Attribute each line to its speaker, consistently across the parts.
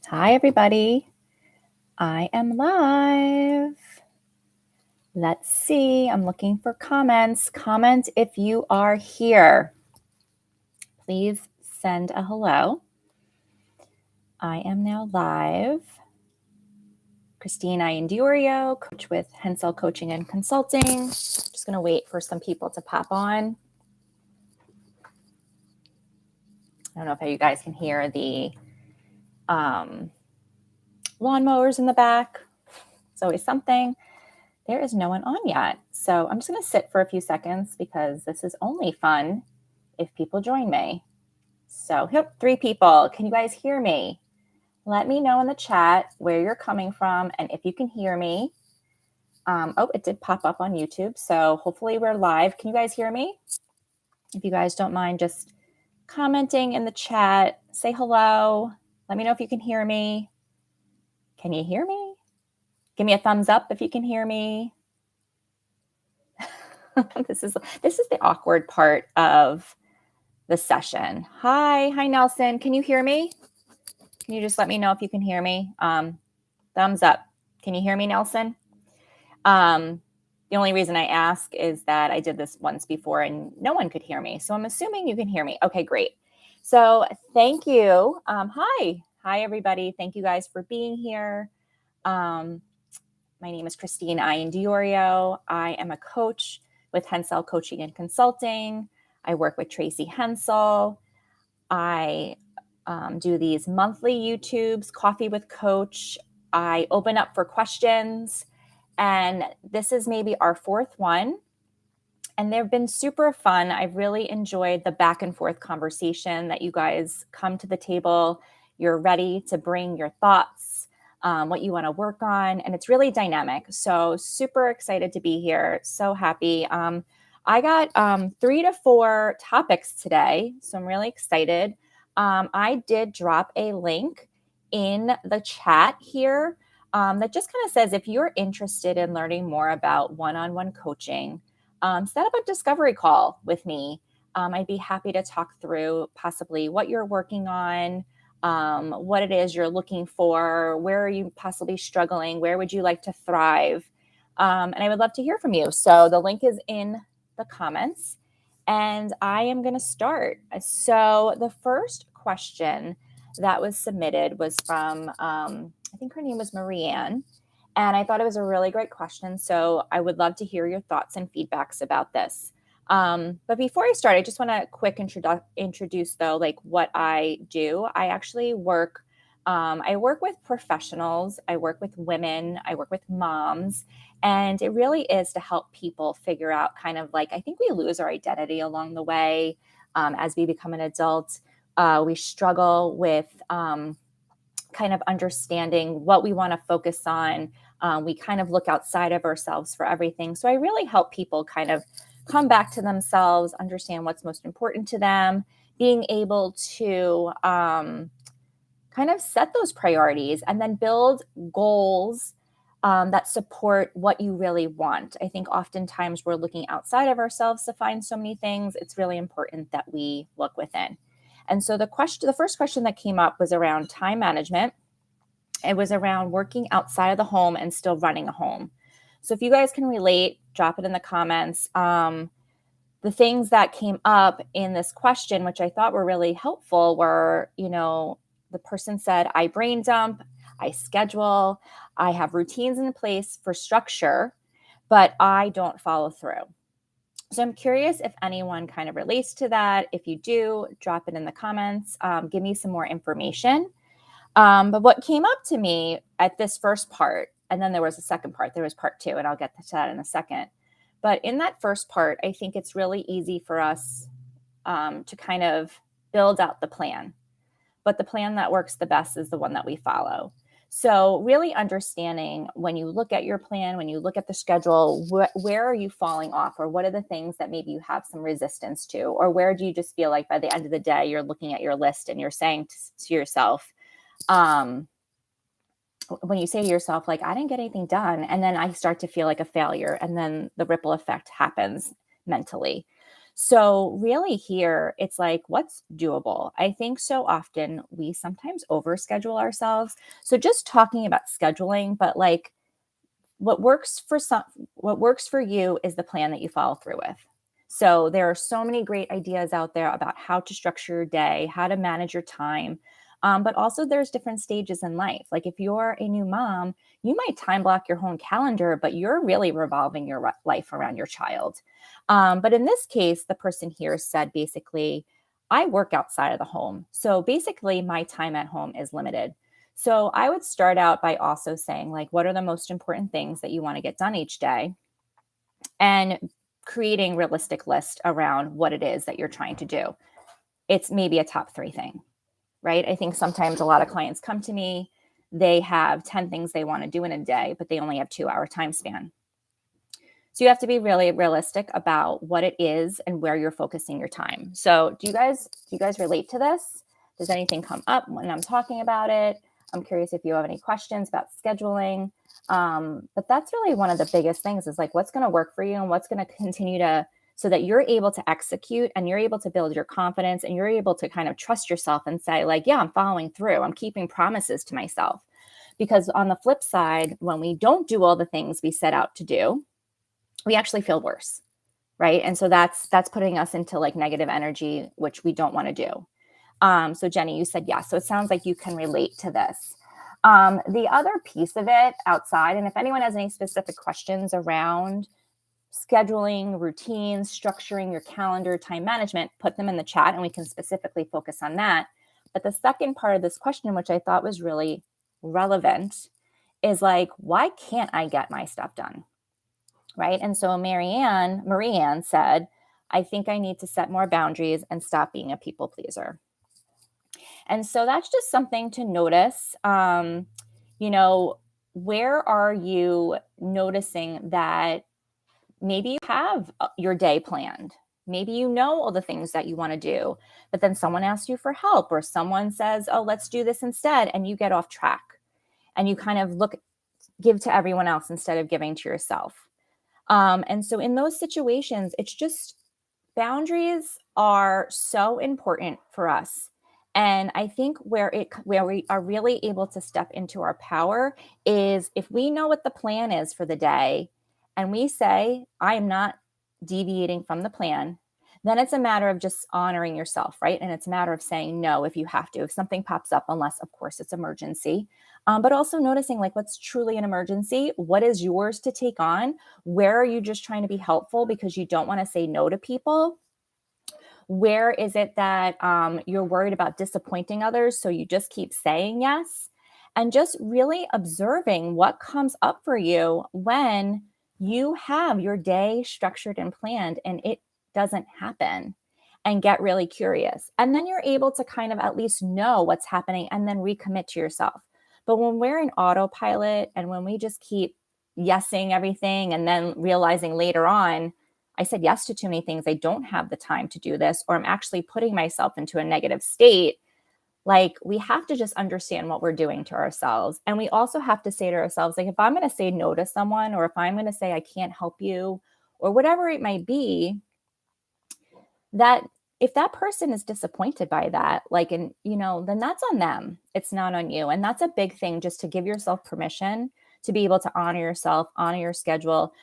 Speaker 1: Hi, everybody. I am live. Let's see. I'm looking for comments. Comment if you are here. Please send a hello. I am now live. Kristine Iandiorio, coach with Hensel Coaching and Consulting. Just going to wait for some people to pop on. I don't know if you guys can hear the lawnmowers in the back. It's always something. There is no one on yet. So I'm just going to sit for a few seconds because this is only fun if people join me. So, yep, 3 people. Can you guys hear me? Let me know in the chat where you're coming from and if you can hear me. It did pop up on YouTube. So hopefully we're live. Can you guys hear me? If you guys don't mind just commenting in the chat, say hello. Let me know if you can hear me. Can you hear me? Give me a thumbs up if you can hear me. This is the awkward part of the session. Hi, Nelson. Can you hear me? Can you just let me know if you can hear me? Thumbs up. Can you hear me, Nelson? The only reason I ask is that I did this once before and no one could hear me. So I'm assuming you can hear me. Okay, great. So thank you. Hi, everybody. Thank you guys for being here. My name is Kristine Iandiorio. I am a coach with Hensel Coaching and Consulting. I work with Tracy Hensel. I do these monthly YouTubes, Coffee with Coach. I open up for questions, and this is maybe our 4th one. And they've been super fun. I've really enjoyed the back and forth conversation that you guys come to the table. You're ready to bring your thoughts, what you want to work on, and it's really dynamic. So super excited to be here. So happy. I got 3 to 4 topics today, so I'm really excited. I did drop a link in the chat here that just kind of says if you're interested in learning more about one-on-one coaching, set up a discovery call with me. I'd be happy to talk through possibly what you're working on, what it is you're looking for, where are you possibly struggling, where would you like to thrive? And I would love to hear from you. So the link is in the comments. And I am going to start. So the first question that was submitted was from, I think her name was Marianne. And I thought it was a really great question. So I would love to hear your thoughts and feedbacks about this. But before I start, I just want to quick introduce though, like what I do. I actually work with professionals. I work with women. I work with moms. And it really is to help people figure out kind of like, I think we lose our identity along the way as we become an adult. We struggle with kind of understanding what we want to focus on. We kind of look outside of ourselves for everything. So I really help people kind of come back to themselves, understand what's most important to them, being able to kind of set those priorities and then build goals that support what you really want. I think oftentimes we're looking outside of ourselves to find so many things. It's really important that we look within. And so the first question that came up was around time management. It was around working outside of the home and still running a home. So if you guys can relate, drop it in the comments. The things that came up in this question, which I thought were really helpful, were, the person said, I brain dump, I schedule, I have routines in place for structure, but I don't follow through. So I'm curious if anyone kind of relates to that. If you do, drop it in the comments. Give me some more information. But what came up to me at this first part, and then there was a second part, there was part 2, and I'll get to that in a second. But in that first part, I think it's really easy for us to kind of build out the plan. But the plan that works the best is the one that we follow. So really understanding when you look at your plan, when you look at the schedule, where are you falling off, or what are the things that maybe you have some resistance to, or where do you just feel like by the end of the day, you're looking at your list and you're saying to yourself, when you say to yourself, like, I didn't get anything done, and then I start to feel like a failure, and then the ripple effect happens mentally. So really here, it's like, what's doable? I think so often we sometimes overschedule ourselves. So just talking about scheduling, but like what works for what works for you is the plan that you follow through with. So there are so many great ideas out there about how to structure your day, how to manage your time. But also there's different stages in life. Like if you're a new mom, you might time block your whole calendar, but you're really revolving your life around your child. But in this case, the person here said basically, I work outside of the home. So basically my time at home is limited. So I would start out by also saying, like, what are the most important things that you want to get done each day? And creating realistic list around what it is that you're trying to do. It's maybe a top 3 thing, right? I think sometimes a lot of clients come to me, they have 10 things they want to do in a day, but they only have 2-hour time span. So you have to be really realistic about what it is and where you're focusing your time. So do you guys relate to this? Does anything come up when I'm talking about it? I'm curious if you have any questions about scheduling. But that's really one of the biggest things is like what's going to work for you and what's going to continue to so that you're able to execute and you're able to build your confidence and you're able to kind of trust yourself and say like, yeah, I'm following through. I'm keeping promises to myself. Because on the flip side, when we don't do all the things we set out to do, we actually feel worse, right? And so that's putting us into like negative energy, which we don't want to do. So Jenny, you said yes. So it sounds like you can relate to this. The other piece of it outside, and if anyone has any specific questions around scheduling, routines, structuring your calendar, time management, put them in the chat and we can specifically focus on that. But the second part of this question, which I thought was really relevant, is like, why can't I get my stuff done? Right. And so Marianne said, I think I need to set more boundaries and stop being a people pleaser. And so that's just something to notice. You know, where are you noticing that maybe you have your day planned? Maybe you know all the things that you want to do, but then someone asks you for help or someone says, oh, let's do this instead. And you get off track and you kind of give to everyone else instead of giving to yourself. And so in those situations, it's just boundaries are so important for us. And I think where we are really able to step into our power is if we know what the plan is for the day and we say, I am not deviating from the plan, then it's a matter of just honoring yourself, right? And it's a matter of saying no if you have to, if something pops up, unless, of course, it's emergency. But also noticing like what's truly an emergency, what is yours to take on, where are you just trying to be helpful because you don't want to say no to people? Where is it that you're worried about disappointing others? So you just keep saying yes and just really observing what comes up for you when you have your day structured and planned and it doesn't happen and get really curious. And then you're able to kind of at least know what's happening and then recommit to yourself. But when we're in autopilot and when we just keep yesing everything and then realizing later on, I said yes to too many things. I don't have the time to do this, or I'm actually putting myself into a negative state. Like we have to just understand what we're doing to ourselves. And we also have to say to ourselves, like, if I'm going to say no to someone, or if I'm going to say I can't help you, or whatever it might be, that if that person is disappointed by that, like, and then that's on them. It's not on you. And that's a big thing, just to give yourself permission to be able to honor yourself, honor your schedule.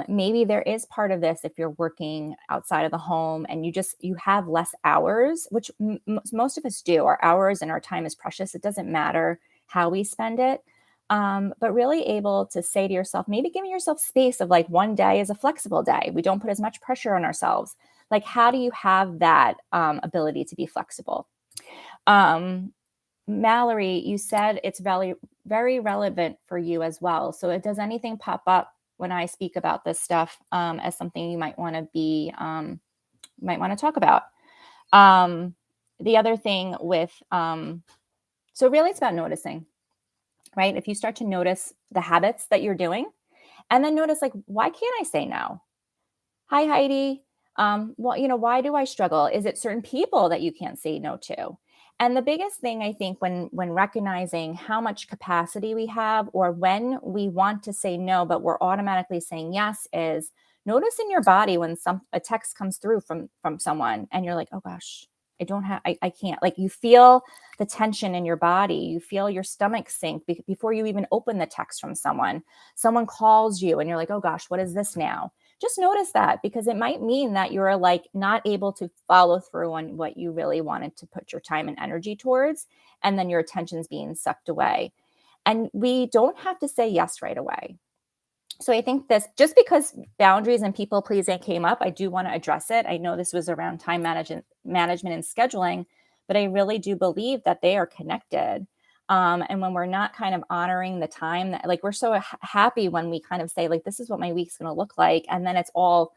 Speaker 1: Maybe there is part of this if you're working outside of the home and you have less hours, which most of us do. Our hours and our time is precious. It doesn't matter how we spend it. But really able to say to yourself, maybe giving yourself space of like one day is a flexible day. We don't put as much pressure on ourselves. Like, how do you have that ability to be flexible? Mallory, you said it's very, very relevant for you as well. So does anything pop up when I speak about this stuff as something you might want to talk about? The other thing with, so really it's about noticing, right? If you start to notice the habits that you're doing and then notice like, why can't I say no? Hi, Heidi. Well, why do I struggle? Is it certain people that you can't say no to? And the biggest thing I think when recognizing how much capacity we have or when we want to say no, but we're automatically saying yes is Notice in your body when a text comes through from someone and you're like, oh gosh, I can't. Like you feel the tension in your body. You feel your stomach sink before you even open the text from someone. Someone calls you and you're like, oh gosh, what is this now? Just notice that, because it might mean that you're like not able to follow through on what you really wanted to put your time and energy towards. And then your attention's being sucked away. And we don't have to say yes right away. So I think this, just because boundaries and people pleasing came up, I do want to address it. I know this was around time management and scheduling, but I really do believe that they are connected. And when we're not kind of honoring the time, that like we're so happy when we kind of say like, this is what my week's going to look like. And then it's all,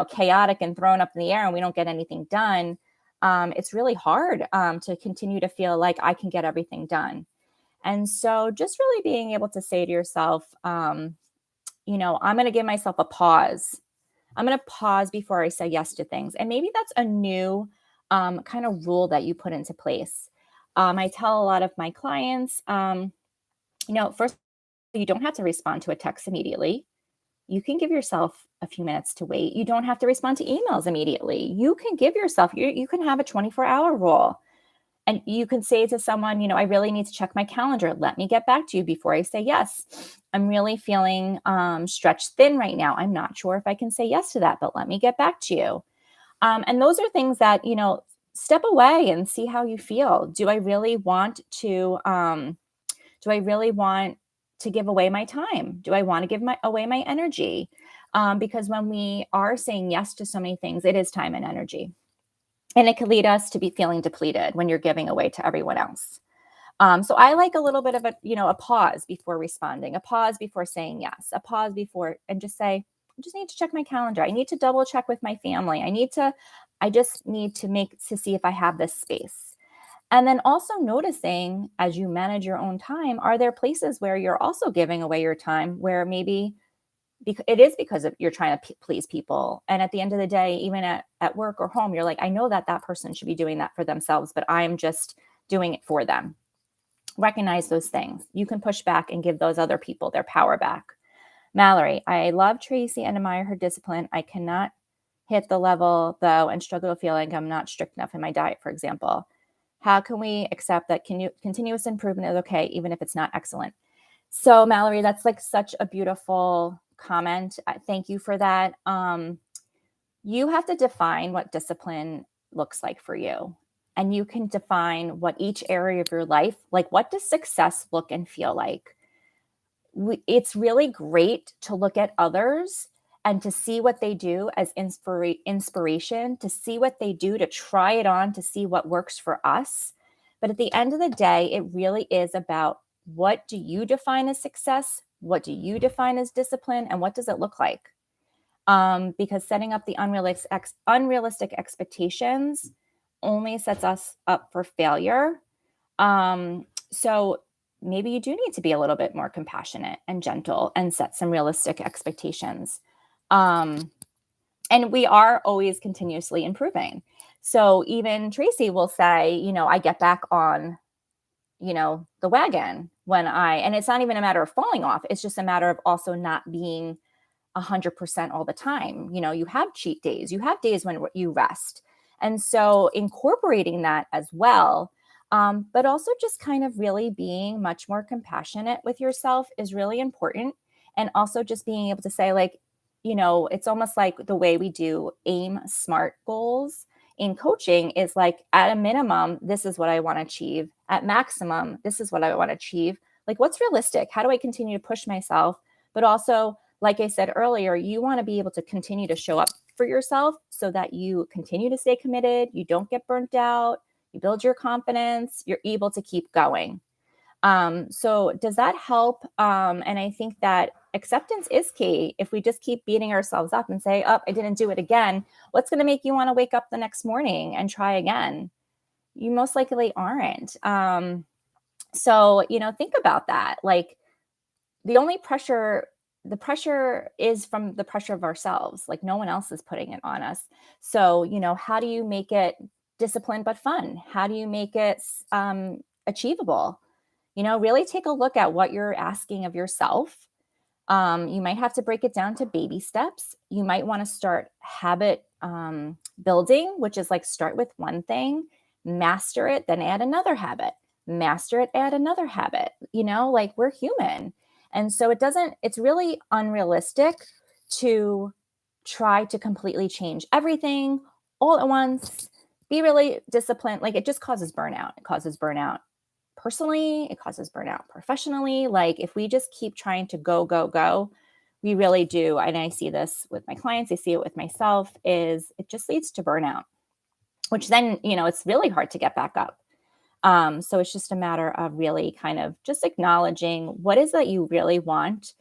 Speaker 1: chaotic and thrown up in the air and we don't get anything done. It's really hard to continue to feel like I can get everything done. And so just really being able to say to yourself, I'm going to give myself a pause. I'm going to pause before I say yes to things. And maybe that's a new kind of rule that you put into place. I tell a lot of my clients, first, you don't have to respond to a text immediately. You can give yourself a few minutes to wait. You don't have to respond to emails immediately. You can give yourself, you can have a 24-hour rule. And you can say to someone, I really need to check my calendar. Let me get back to you before I say yes. I'm really feeling stretched thin right now. I'm not sure if I can say yes to that, but let me get back to you. And those are things that, step away and see how you feel. Do I really want to give away my time? Do I want to give away my energy? Because when we are saying yes to so many things, it is time and energy. And it could lead us to be feeling depleted when you're giving away to everyone else. So I like a little bit of a pause before responding, a pause before saying yes, a pause before, and just say, I just need to check my calendar. I need to double check with my family. I just need to see if I have this space. And then also noticing as you manage your own time, are there places where you're also giving away your time where maybe it is because of you're trying to please people. And at the end of the day, even at work or home, you're like, I know that person should be doing that for themselves, but I'm just doing it for them. Recognize those things. You can push back and give those other people their power back. Mallory, I love Tracy and admire her discipline. I cannot hit the level though and struggle to feel like I'm not strict enough in my diet, for example. How can we accept that continuous improvement is okay, even if it's not excellent? So Mallory, that's like such a beautiful comment. Thank you for that. You have to define what discipline looks like for you. And you can define what each area of your life, like what does success look and feel like? It's really great to look at others and to see what they do as inspiration, to see what they do, to try it on, to see what works for us. But at the end of the day, it really is about, what do you define as success? What do you define as discipline? And what does it look like? Because setting up the unrealistic expectations only sets us up for failure. So maybe you do need to be a little bit more compassionate and gentle and set some realistic expectations. And we are always continuously improving. So even Tracy will say, I get back on, the wagon and it's not even a matter of falling off. It's just a matter of also not being 100% all the time. You have cheat days, you have days when you rest. And so incorporating that as well, but also just kind of really being much more compassionate with yourself is really important. And also just being able to say, like, it's almost like the way we do aim SMART goals in coaching is like, at a minimum, this is what I want to achieve. At maximum, this is what I want to achieve. Like, what's realistic? How do I continue to push myself? But also, like I said earlier, you want to be able to continue to show up for yourself so that you continue to stay committed, you don't get burnt out, you build your confidence, you're able to keep going. So does that help? And I think that acceptance is key. If we just keep beating ourselves up and say, oh, I didn't do it again, what's going to make you want to wake up the next morning and try again? You most likely aren't. So, think about that. Like, the pressure is from the pressure of ourselves. Like, no one else is putting it on us. So, how do you make it disciplined but fun? How do you make it achievable? Really take a look at what you're asking of yourself. You might have to break it down to baby steps. You might want to start habit building, which is like start with one thing, master it, then add another habit, master it, add another habit. Like we're human. And so it's really unrealistic to try to completely change everything all at once, be really disciplined. Like it just causes burnout. It causes burnout personally, it causes burnout professionally. Like if we just keep trying to go, we really do. And I see this with my clients, I see it with myself, is it just leads to burnout, which then, it's really hard to get back up. So it's just a matter of really kind of just acknowledging what is that you really want.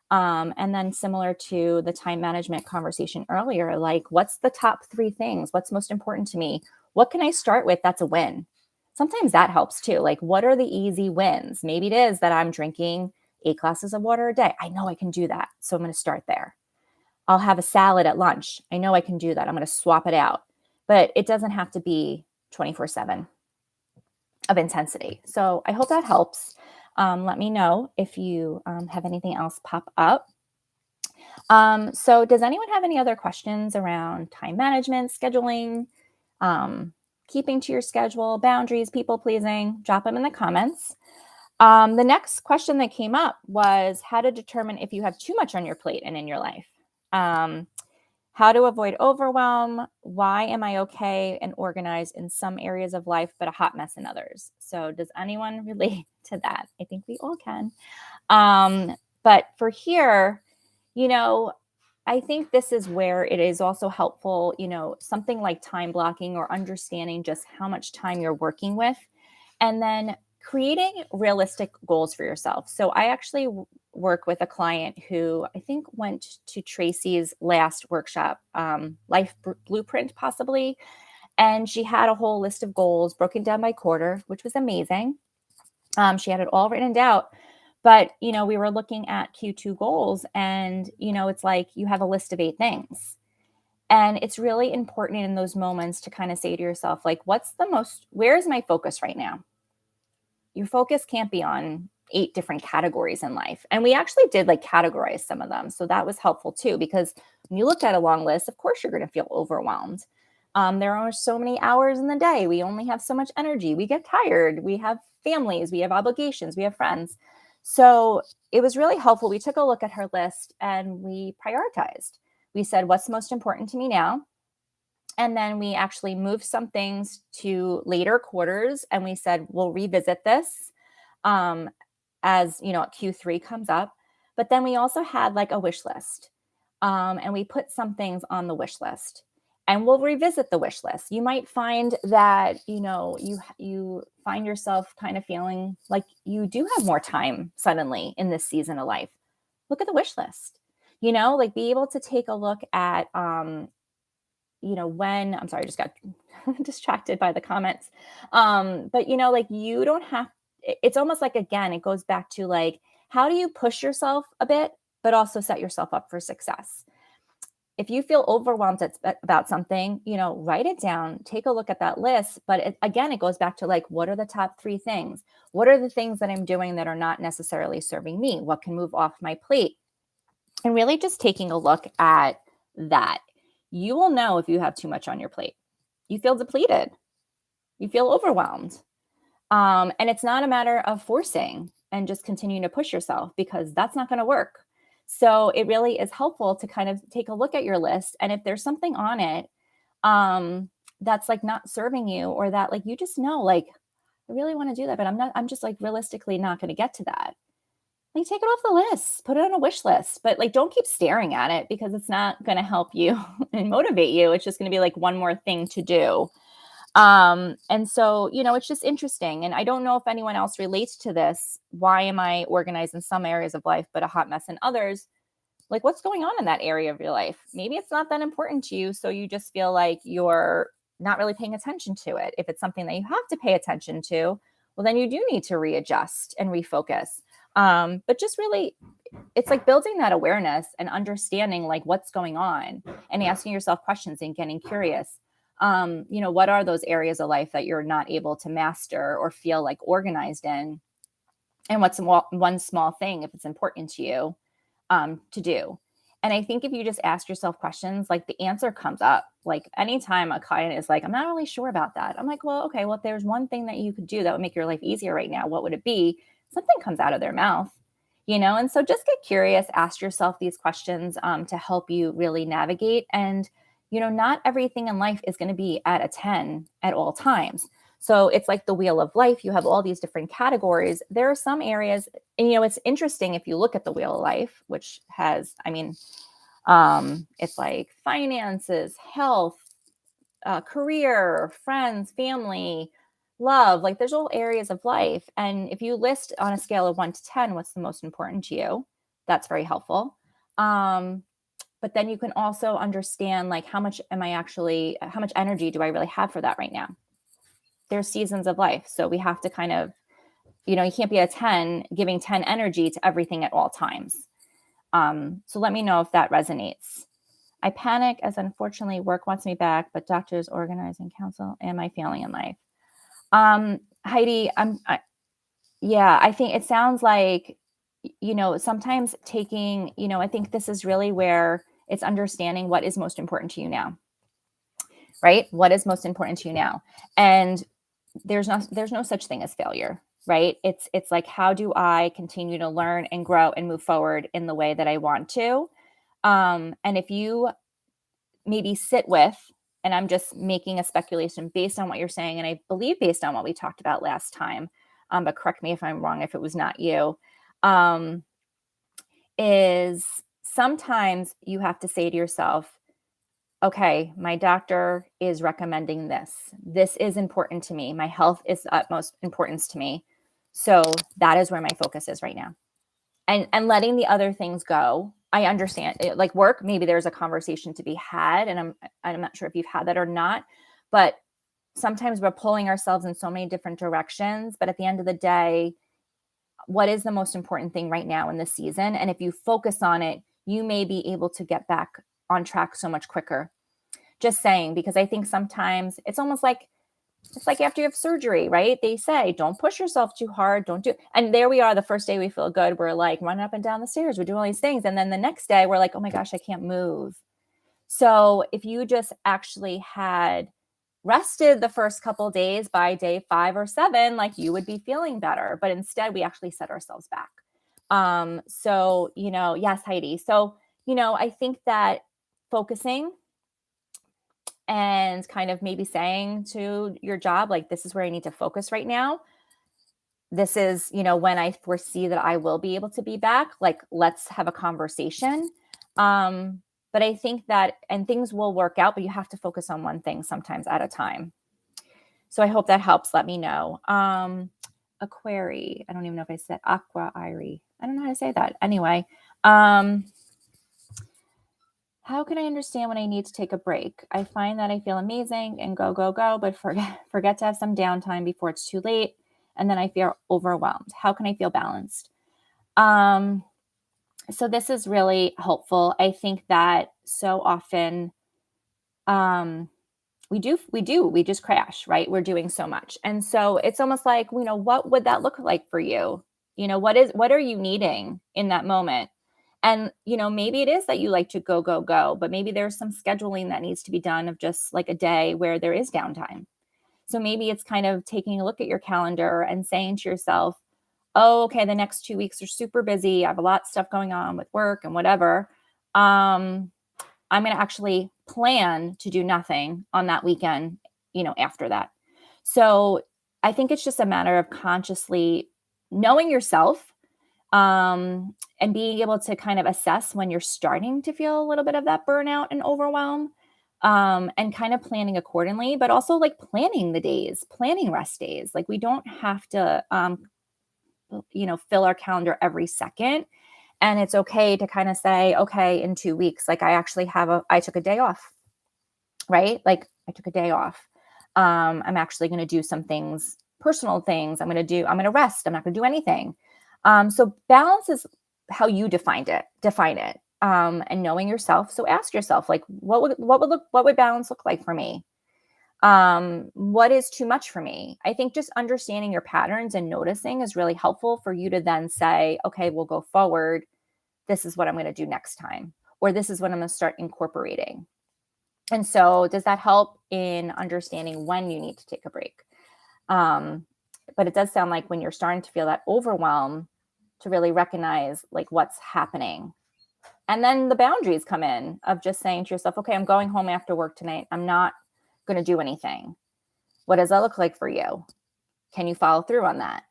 Speaker 1: And then similar to the time management conversation earlier, like what's the top 3 things? What's most important to me? What can I start with that's a win? Sometimes that helps too. Like what are the easy wins? Maybe it is that I'm drinking 8 glasses of water a day. I know I can do that. So I'm going to start there. I'll have a salad at lunch. I know I can do that. I'm going to swap it out. But it doesn't have to be 24/7 of intensity. So I hope that helps. Let me know if you have anything else pop up. So does anyone have any other questions around time management, scheduling, keeping to your schedule, boundaries, people pleasing? Drop them in the comments. The next question that came up was how to determine if you have too much on your plate and in your life. How to avoid overwhelm. Why am I okay and organized in some areas of life, but a hot mess in others? So does anyone relate to that? I think we all can. But for here, I think this is where it is also helpful, something like time blocking or understanding just how much time you're working with, and then creating realistic goals for yourself. So I actually work with a client who I think went to Tracy's last workshop, Life Blueprint possibly, and she had a whole list of goals broken down by quarter, which was amazing. She had it all written out. But, we were looking at Q2 goals and, it's like you have a list of 8 things. And it's really important in those moments to kind of say to yourself, like, where is my focus right now? Your focus can't be on 8 different categories in life. And we actually did like categorize some of them. So that was helpful too, because when you look at a long list, of course, you're going to feel overwhelmed. There are so many hours in the day. We only have so much energy. We get tired. We have families. We have obligations. We have friends. So it was really helpful. We took a look at her list and we prioritized. We said, what's most important to me now? And then we actually moved some things to later quarters and we said, we'll revisit this as, Q3 comes up. But then we also had like a wish list and we put some things on the wish list and we'll revisit the wish list. You might find that, you find yourself kind of feeling like you do have more time suddenly in this season of life. Look at the wish list, like be able to take a look at, when I'm sorry, I just got distracted by the comments. But like you don't have, it's almost like, again, it goes back to like, how do you push yourself a bit, but also set yourself up for success? If you feel overwhelmed about something, write it down, take a look at that list. But again, it goes back to like, what are the top 3 things? What are the things that I'm doing that are not necessarily serving me? What can move off my plate? And really just taking a look at that. You will know if you have too much on your plate. You feel depleted. You feel overwhelmed. And it's not a matter of forcing and just continuing to push yourself because that's not going to work. So it really is helpful to kind of take a look at your list. And if there's something on it that's like not serving you or that like you just know, like, I really want to do that, but I'm just like realistically not going to get to that. Like take it off the list, put it on a wish list, but like don't keep staring at it because it's not going to help you and motivate you. It's just going to be like one more thing to do. And so, it's just interesting. And I don't know if anyone else relates to this. Why am I organized in some areas of life, but a hot mess in others? Like what's going on in that area of your life? Maybe it's not that important to you. So you just feel like you're not really paying attention to it. If it's something that you have to pay attention to, well, then you do need to readjust and refocus. But just really, it's like building that awareness and understanding like what's going on and asking yourself questions and getting curious. What are those areas of life that you're not able to master or feel like organized in? And what's one small thing, if it's important to you, to do. And I think if you just ask yourself questions, like the answer comes up. Like anytime a client is like, I'm not really sure about that. I'm like, well, okay, well, if there's one thing that you could do that would make your life easier right now, what would it be? Something comes out of their mouth, And so just get curious, ask yourself these questions to help you really navigate. And, not everything in life is going to be at a 10 at all times. So it's like the wheel of life. You have all these different categories. There are some areas, and it's interesting if you look at the wheel of life, which has, it's like finances, health, career, friends, family, love. Like there's all areas of life. And if you list on a scale of 1 to 10, what's the most important to you, that's very helpful. But then you can also understand like how much energy do I really have for that right now? There's seasons of life. So we have to kind of, you can't be a 10 giving 10 energy to everything at all times. So let me know if that resonates. I panic as unfortunately work wants me back, but doctors, organizing counsel, am I failing in life? Heidi, I think it sounds like, sometimes taking, I think this is really where it's understanding what is most important to you now, right? What is most important to you now? And there's no such thing as failure, right? It's like, how do I continue to learn and grow and move forward in the way that I want to? And if you maybe sit with, and I'm just making a speculation based on what you're saying, and I believe based on what we talked about last time, but correct me if I'm wrong if it was not you, is sometimes you have to say to yourself, okay, my doctor is recommending this. This is important to me. My health is utmost importance to me. So that is where my focus is right now. And letting the other things go. I understand like work, maybe there's a conversation to be had, and I'm not sure if you've had that or not, but sometimes we're pulling ourselves in so many different directions. But at the end of the day, what is the most important thing right now in this season? And if you focus on it, you may be able to get back on track so much quicker. Just saying, because I think sometimes it's almost like, it's like after you have surgery, right? They say, don't push yourself too hard. Don't do. And there we are. The first day we feel good. We're like running up and down the stairs. We're doing all these things. And then the next day we're like, oh my gosh, I can't move. So if you just actually had rested the first couple of days, by day 5 or 7, like you would be feeling better. But instead we actually set ourselves back. So, yes, Heidi. So, I think that focusing and kind of maybe saying to your job, like, this is where I need to focus right now. This is, when I foresee that I will be able to be back, like, let's have a conversation. But I think that, and things will work out, but you have to focus on one thing sometimes at a time. So I hope that helps. Let me know. Aquari. I don't even know if I said aqua irie. I don't know how to say that. Anyway, how can I understand when I need to take a break? I find that I feel amazing and go, go, go, but forget to have some downtime before it's too late. And then I feel overwhelmed. How can I feel balanced? So this is really helpful. I think that so often we just crash, right? We're doing so much. And so it's almost like, what would that look like for you? What are you needing in that moment? And, maybe it is that you like to go, go, go, but maybe there's some scheduling that needs to be done of just like a day where there is downtime. So maybe it's kind of taking a look at your calendar and saying to yourself, oh, okay, the next 2 weeks are super busy. I have a lot of stuff going on with work and whatever. I'm going to actually plan to do nothing on that weekend, after that. So I think it's just a matter of consciously knowing yourself, and being able to kind of assess when you're starting to feel a little bit of that burnout and overwhelm, and kind of planning accordingly, but also like planning the days, planning rest days. Like we don't have to, fill our calendar every second. And it's okay to kind of say, okay, in 2 weeks, like I took a day off, right? Like I took a day off. I'm actually going to do some things, personal things. I'm going to rest. I'm not going to do anything. So balance is how you define it, and knowing yourself. So ask yourself, like, what would balance look like for me? What is too much for me? I think just understanding your patterns and noticing is really helpful for you to then say, okay, we'll go forward. this is what I'm going to do next time, or this is what I'm going to start incorporating. And so does that help in understanding when you need to take a break? But it does sound like when you're starting to feel that overwhelm, to really recognize like what's happening. And then the boundaries come in of just saying to yourself, okay, I'm going home after work tonight. I'm not going to do anything. What does that look like for you? Can you follow through on that?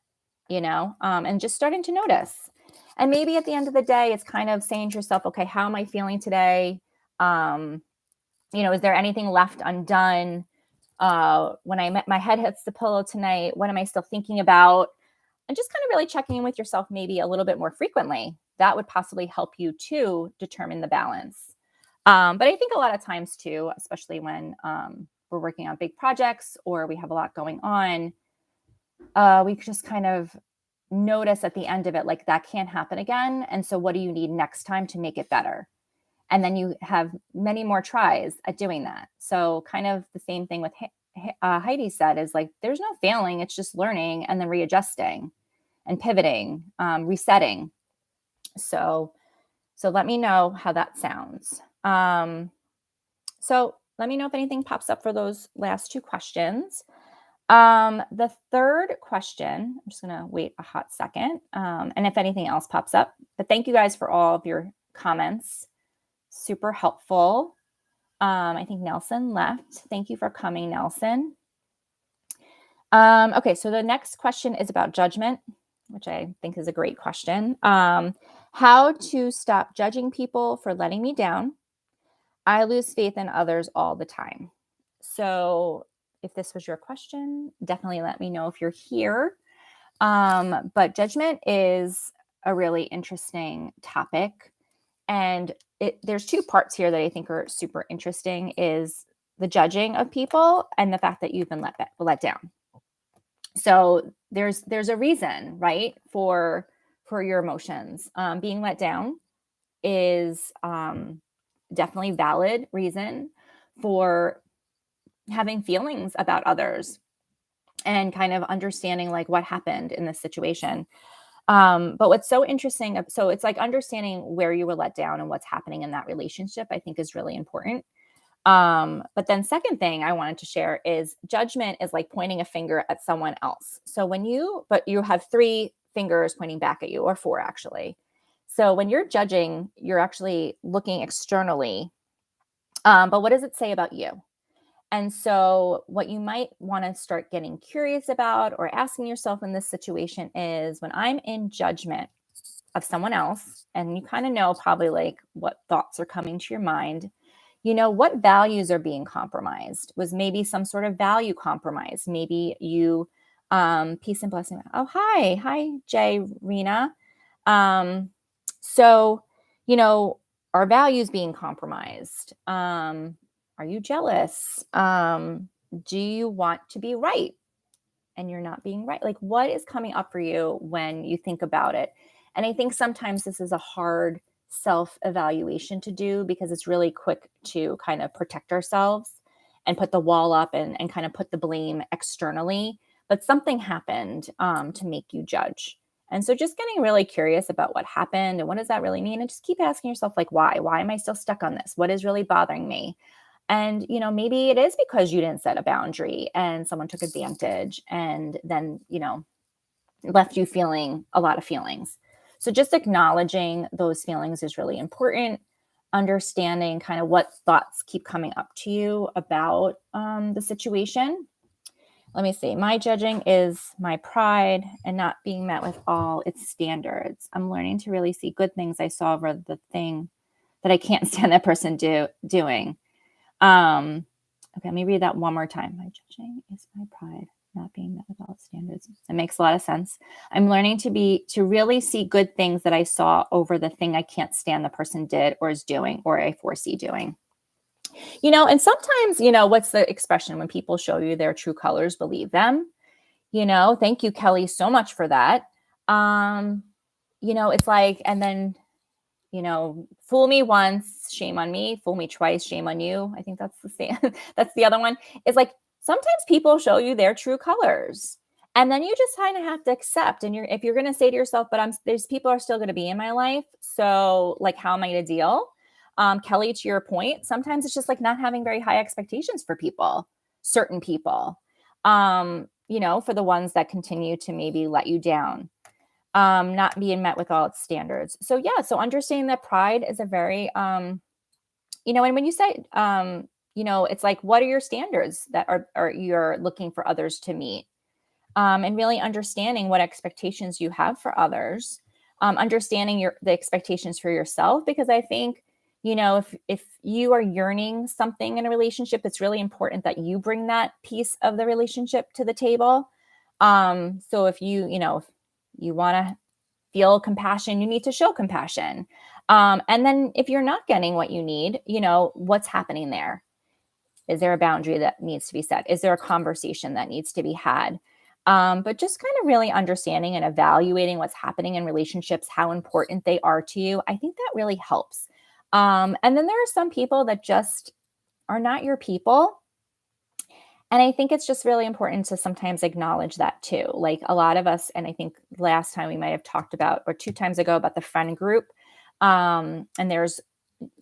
Speaker 1: And just starting to notice. And maybe at the end of the day, it's kind of saying to yourself, okay, how am I feeling today? Is there anything left undone? When my head hits the pillow tonight, what am I still thinking about? And just kind of really checking in with yourself maybe a little bit more frequently. That would possibly help you to determine the balance. But I think a lot of times too, especially when we're working on big projects or we have a lot going on, we just kind of notice at the end of it, like that can't happen again. And so what do you need next time to make it better? And then you have many more tries at doing that. So kind of the same thing with Heidi said is like, there's no failing. It's just learning and then readjusting and pivoting, resetting. So let me know how that sounds. So let me know if anything pops up for those last two questions. The third question, I'm just going to wait a hot second. And if anything else pops up, but thank you guys for all of your comments. Super helpful. I think Nelson left. Thank you for coming, Nelson. Okay, so the next question is about judgment, which I think is a great question. How to stop judging people for letting me down. I lose faith in others all the time. So if this was your question, definitely let me know if you're here. But judgment is a really interesting topic. And there's two parts here that I think are super interesting is the judging of people and the fact that you've been let down. So there's a reason, right, for your emotions. Being let down is definitely valid reason for having feelings about others and kind of understanding like what happened in this situation. But what's so interesting, so it's like understanding where you were let down and what's happening in that relationship, I think is really important. But then second thing I wanted to share is judgment is like pointing a finger at someone else. So but you have three fingers pointing back at you, or four actually. So when you're judging, you're actually looking externally. But what does it say about you? And so what you might want to start getting curious about or asking yourself in this situation is when I'm in judgment of someone else, and you kind of know probably like what thoughts are coming to your mind, what values are being compromised? Was maybe some sort of value compromise? Maybe you, peace and blessing. Oh, hi, Jay, Rena. So, are values being compromised? Are you jealous? Do you want to be right and you're not being right? Like what is coming up for you when you think about it? And I think sometimes this is a hard self-evaluation to do because it's really quick to kind of protect ourselves and put the wall up and kind of put the blame externally. But something happened to make you judge. And so just getting really curious about what happened and what does that really mean? And just keep asking yourself, like, why? Why am I still stuck on this? What is really bothering me? And, maybe it is because you didn't set a boundary and someone took advantage and then, left you feeling a lot of feelings. So just acknowledging those feelings is really important. Understanding kind of what thoughts keep coming up to you about the situation. Let me see. My judging is my pride and not being met with all its standards. I'm learning to really see good things I saw over the thing that I can't stand that person doing. Okay, let me read that one more time. My judging is my pride, not being met with all its standards. It makes a lot of sense. I'm learning to really see good things that I saw over the thing I can't stand the person did or is doing or I foresee doing. And sometimes, what's the expression when people show you their true colors, believe them? Thank you, Kelly, so much for that. It's like, and then, fool me once, shame on me, fool me twice, shame on you. I think that's the same. That's the other one. It's like, sometimes people show you their true colors And then you just kind of have to accept. And if you're going to say to yourself, but there's people are still going to be in my life. So like, how am I going to deal? Kelly, to your point, sometimes it's just like not having very high expectations for people, certain people, for the ones that continue to maybe let you down, not being met with all its standards. So yeah, so understanding that pride is a very, and when you say, it's like, what are your standards that are you're looking for others to meet? And really understanding what expectations you have for others, understanding the expectations for yourself, because I think, if you are yearning something in a relationship, it's really important that you bring that piece of the relationship to the table. So if if you want to feel compassion, you need to show compassion. And then if you're not getting what you need, what's happening there? Is there a boundary that needs to be set? Is there a conversation that needs to be had? But just kind of really understanding and evaluating what's happening in relationships, how important they are to you. I think that really helps. And then there are some people that just are not your people. And I think it's just really important to sometimes acknowledge that too. Like a lot of us, and I think last time we might have talked about, or 2 times ago, about the friend group. And there's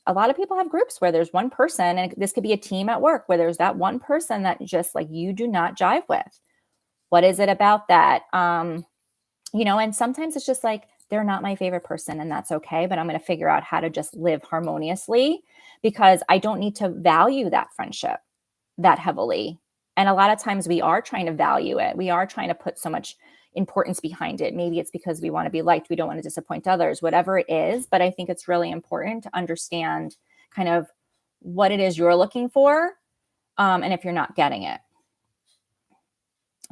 Speaker 1: a lot of people have groups where there's one person, and this could be a team at work, where there's that one person that just like you do not jive with. What is it about that? And sometimes it's just like, they're not my favorite person, and that's okay, but I'm going to figure out how to just live harmoniously, because I don't need to value that friendship that heavily. And a lot of times we are trying to value it. We are trying to put so much importance behind it. Maybe it's because we want to be liked. We don't want to disappoint others, whatever it is. But I think it's really important to understand kind of what it is you're looking for, and if you're not getting it.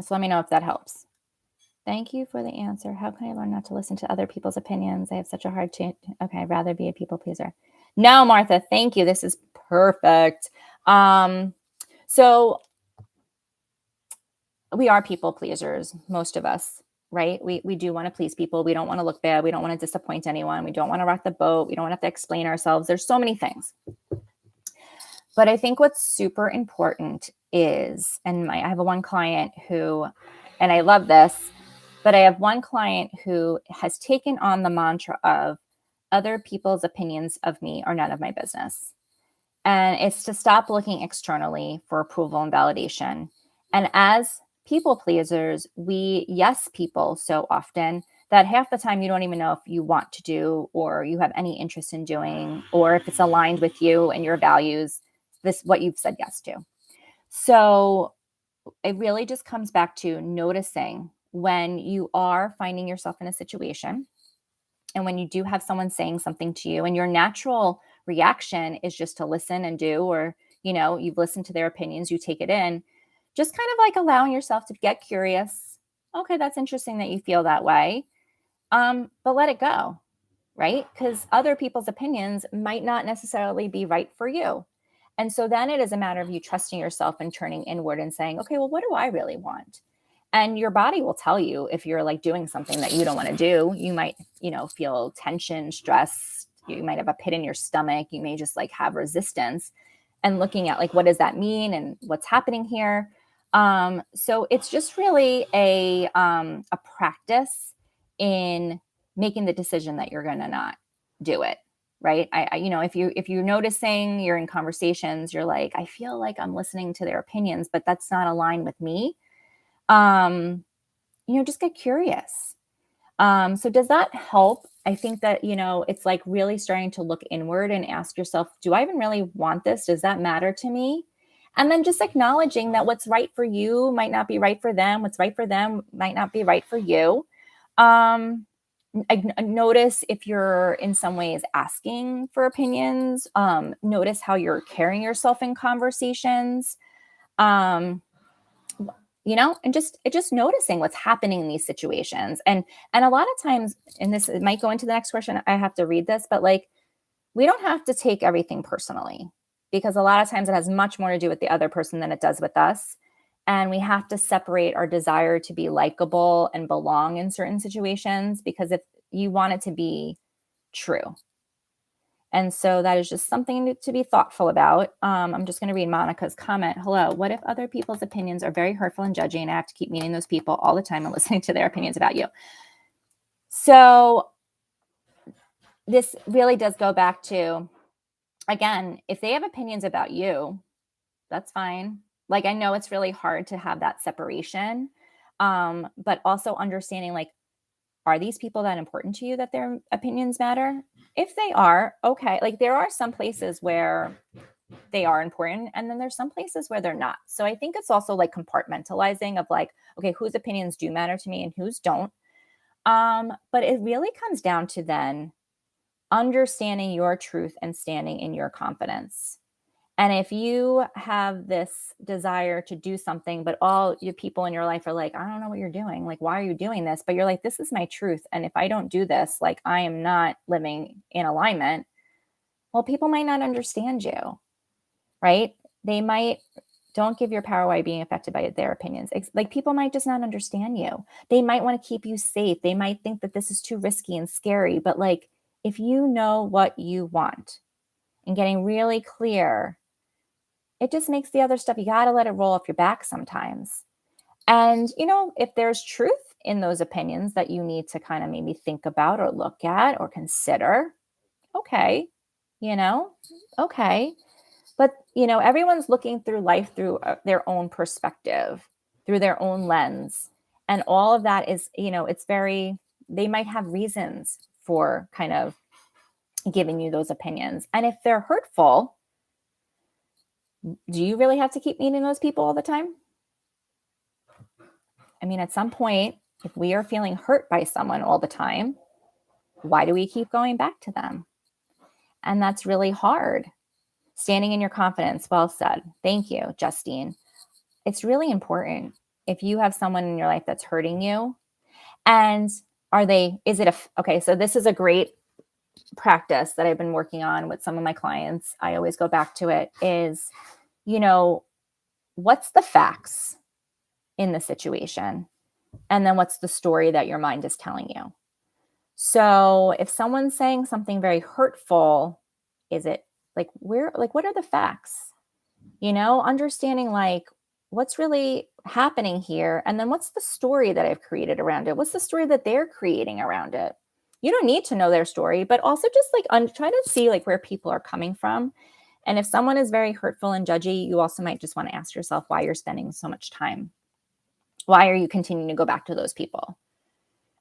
Speaker 1: So let me know if that helps. Thank you for the answer. How can I learn not to listen to other people's opinions? I have such a hard time. Okay, I'd rather be a people pleaser. No, Martha, thank you. This is perfect. So we are people pleasers, most of us, right? We do want to please people. We don't want to look bad. We don't want to disappoint anyone. We don't want to rock the boat. We don't want to have to explain ourselves. There's so many things. But I think what's super important is, I have one client who, and I love this, but I have one client who has taken on the mantra of other people's opinions of me are none of my business. And it's to stop looking externally for approval and validation. And as people pleasers, we yes people so often that half the time you don't even know if you want to do, or you have any interest in doing, or if it's aligned with you and your values, what you've said yes to. So it really just comes back to noticing when you are finding yourself in a situation, and when you do have someone saying something to you, and your natural reaction is just to listen and do, or, you've listened to their opinions, you take it in, just kind of like allowing yourself to get curious. Okay, that's interesting that you feel that way. But let it go, right? Because other people's opinions might not necessarily be right for you. And so then it is a matter of you trusting yourself and turning inward and saying, okay, well, what do I really want? And your body will tell you if you're like doing something that you don't want to do. You might, feel tension, stress. You might have a pit in your stomach. You may just like have resistance, and looking at like, what does that mean and what's happening here? So it's just really a practice in making the decision that you're going to not do it. Right. If you're noticing, you're in conversations, you're like, I feel like I'm listening to their opinions, but that's not aligned with me. Just get curious. So does that help? I think that, it's like really starting to look inward and ask yourself, do I even really want this? Does that matter to me? And then just acknowledging that what's right for you might not be right for them. What's right for them might not be right for you. Notice if you're in some ways asking for opinions. Notice how you're carrying yourself in conversations. And just noticing what's happening in these situations. And a lot of times, and this it might go into the next question, I have to read this, but like, we don't have to take everything personally, because a lot of times it has much more to do with the other person than it does with us. And we have to separate our desire to be likable and belong in certain situations, because if you want it to be true. And so that is just something to be thoughtful about. I'm just going to read Monica's comment. Hello. What if other people's opinions are very hurtful and judgy, and I have to keep meeting those people all the time and listening to their opinions about you? So this really does go back to, again, if they have opinions about you, that's fine. Like, I know it's really hard to have that separation, but also understanding, like, are these people that important to you that their opinions matter? If they are, okay. Like, there are some places where they are important, and then there's some places where they're not. So I think it's also like compartmentalizing of like, okay, whose opinions do matter to me and whose don't. But it really comes down to then understanding your truth and standing in your confidence. And if you have this desire to do something, but all your people in your life are like, I don't know what you're doing. Like, why are you doing this? But you're like, this is my truth. And if I don't do this, like, I am not living in alignment. Well, people might not understand you, right? They might, don't give your power away being affected by their opinions. Like, people might just not understand you. They might want to keep you safe. They might think that this is too risky and scary. But like, if you know what you want and getting really clear, it just makes the other stuff, you got to let it roll off your back sometimes. And, if there's truth in those opinions that you need to kind of maybe think about or look at or consider, okay, okay. But, everyone's looking through life through their own perspective, through their own lens. And all of that is, they might have reasons for kind of giving you those opinions. And if they're hurtful, do you really have to keep meeting those people all the time? I mean, at some point, if we are feeling hurt by someone all the time, why do we keep going back to them? And that's really hard. Standing in your confidence. Well said. Thank you, Justine. It's really important if you have someone in your life that's hurting you. And okay, so this is a great practice that I've been working on with some of my clients. I always go back to it is, what's the facts in the situation? And then what's the story that your mind is telling you? So if someone's saying something very hurtful, is it what are the facts? Understanding like what's really happening here. And then what's the story that I've created around it? What's the story that they're creating around it? You don't need to know their story, but also just like try to see like where people are coming from. And if someone is very hurtful and judgy, you also might just want to ask yourself why you're spending so much time. Why are you continuing to go back to those people?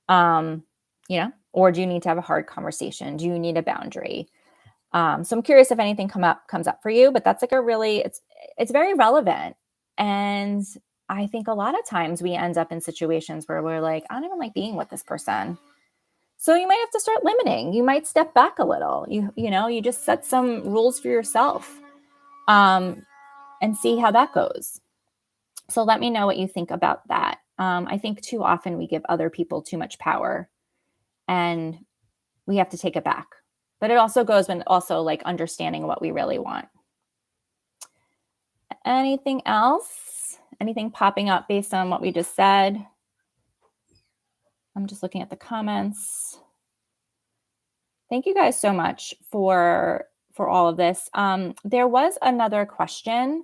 Speaker 1: Or do you need to have a hard conversation? Do you need a boundary? So I'm curious if anything comes up for you, but that's like it's very relevant. And I think a lot of times we end up in situations where we're like, I don't even like being with this person. So you might have to start limiting. You might step back a little. You just set some rules for yourself, and see how that goes. So let me know what you think about that. I think too often we give other people too much power, and we have to take it back. But it also goes when also like understanding what we really want. Anything else? Anything popping up based on what we just said? I'm just looking at the comments. Thank you guys so much for all of this. There was another question,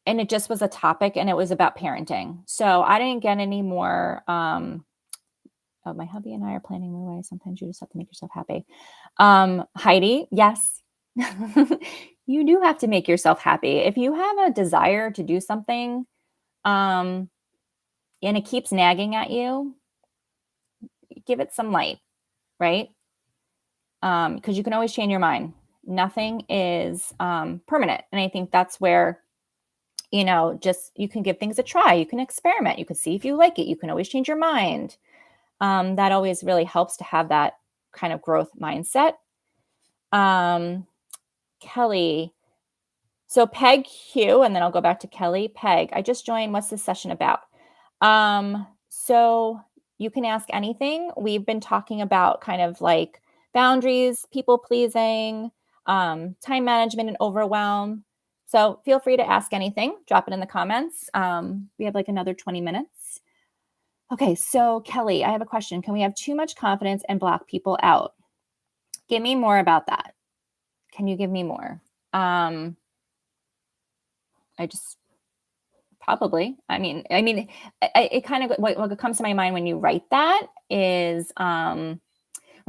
Speaker 1: and it just was a topic, and it was about parenting. So I didn't get any more. My hubby and I are planning my way. Sometimes you just have to make yourself happy. Heidi, yes, you do have to make yourself happy. If you have a desire to do something, and it keeps nagging at you, give it some light, right? Because you can always change your mind. Nothing is permanent. And I think that's where, just you can give things a try. You can experiment. You can see if you like it. You can always change your mind. That always really helps to have that kind of growth mindset. Kelly. So Peg Hugh, and then I'll go back to Kelly. Peg, I just joined. What's this session about? So you can ask anything. We've been talking about kind of like boundaries, people pleasing, time management and overwhelm. So feel free to ask anything. Drop it in the comments. We have like another 20 minutes. Okay, so Kelly, I have a question. Can we have too much confidence and block people out? Give me more about that. Can you give me more? I just probably, it kind of, what comes to my mind when you write that is, when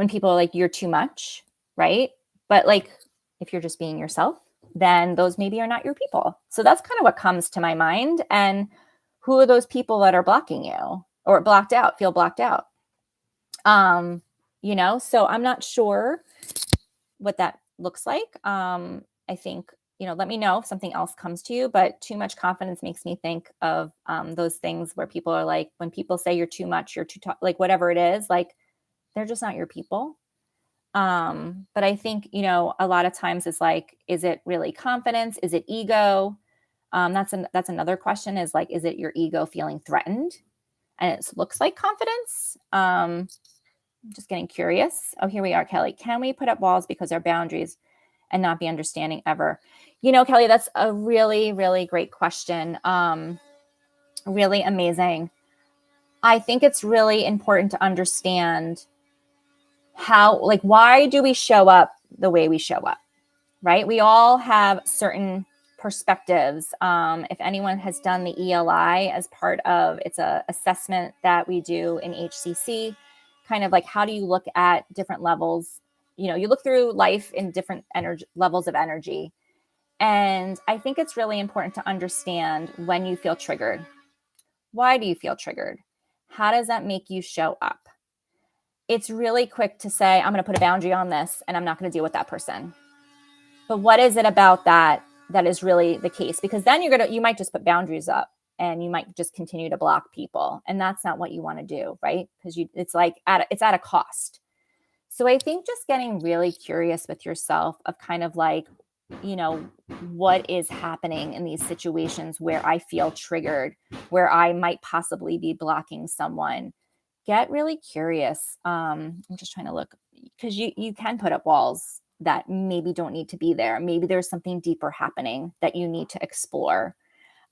Speaker 1: people are like, you're too much, right? But like, if you're just being yourself, then those maybe are not your people. So that's kind of what comes to my mind. And who are those people that are blocking you or blocked out, feel blocked out? So I'm not sure what that looks like. I think, let me know if something else comes to you, but too much confidence makes me think of those things where people are like, when people say you're too much, you're too, like whatever it is, like they're just not your people. But I think, a lot of times it's like, is it really confidence? Is it ego? That's another question is like, is it your ego feeling threatened? And it looks like confidence. I'm just getting curious. Oh, here we are, Kelly. Can we put up walls because our boundaries and not be understanding ever? Kelly, that's a really, really great question. Really amazing. I think it's really important to understand why do we show up the way we show up, right? We all have certain perspectives. If anyone has done the ELI as part of, it's a assessment that we do in HCC, kind of like, how do you look at different levels? You look through life in different energy levels of energy. And I think it's really important to understand when you feel triggered. Why do you feel triggered? How does that make you show up? It's really quick to say, I'm going to put a boundary on this and I'm not going to deal with that person. But what is it about that is really the case? Because then you might just put boundaries up and you might just continue to block people. And that's not what you want to do, right? Because it's at a cost. So I think just getting really curious with yourself of kind of like, what is happening in these situations where I feel triggered, where I might possibly be blocking someone. Get really curious. I'm just trying to look, because you can put up walls that maybe don't need to be there. Maybe there's something deeper happening that you need to explore.